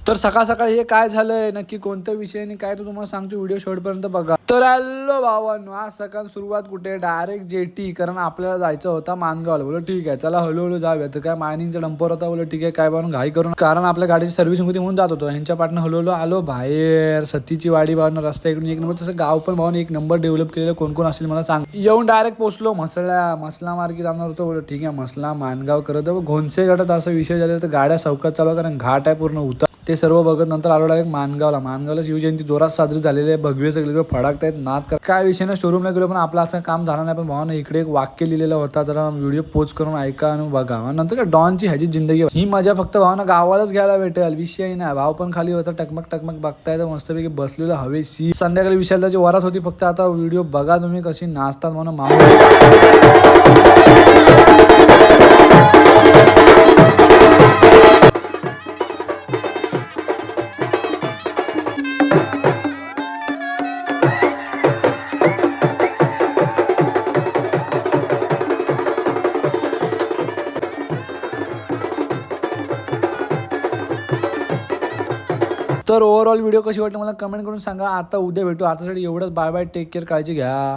तर सकाळ सकाळ हे काय झालंय नक्की कोणत्या विषयाने काय तो तुम्हाला सांगतो, व्हिडिओ शेवटपर्यंत बघा. तर हॅलो भावांनो, आज सकाळ सुरुवात कुठे, डायरेक्ट जेटी. कारण आपल्याला जायचं होता मानगावला. बोलो ठीक आहे चला हळूहळू जाऊया. तर काय मायनिंगचा डंपर होता. बोलो ठीक आहे काय बनून घाई करून, कारण आपल्या गाडीची सर्व्हिसिंग होती म्हणून जात होतो. ह्यांच्या पाठनं हळूहळू आलो बाहेर. सतीची वाडी भावना रस्ता इकडून एक नंबर. तसं गाव पण भावना एक नंबर डेव्हलप केलेलं. कोण कोण असेल मला सांग. येऊन डायरेक्ट पोहोचलो मसला मार्गी जाणार होतो. बोलो ठीक आहे मसला मानगाव करत घोनसे गटात असा विषय झाला. तर गाड्या चौकात चालू, कारण घाट आहे पूर्ण उतर. ते सर्व बघत नंतर आलो डायरेक्ट मानगावला शिवजयंती जोरात साजरी झालेली आहे. भगवे सगळे फडाकत आहेत, नाद कर काय विषय नाही. शोरूमला गेलो पण आपलं असं काम झालं नाही. पण भावानं इकडे एक वाक्य लिहिलेलं होता, जरा व्हिडिओ पोस्ट करून ऐका आणि बघा. नंतर काय डॉनची ह्याची जिंदगी ही मजा फक्त भावानं गावालाच घ्यायला भेटेल. विषय नाही. भाव पण खाली होता, टकमक बघताय तर मस्तपैकी बसलेलं हवेशी. संध्याकाळी विशालताची वरात होती. फक्त आता व्हिडिओ बघा तुम्ही कशी नाचतात म्हणून तर ओव्हरऑल व्हिडिओ कशी वाटली मला कमेंट करून सांगा. आता उद्या भेटू. आतासाठी एवढंच. बाय बाय, टेक केअर, काळजी घ्या.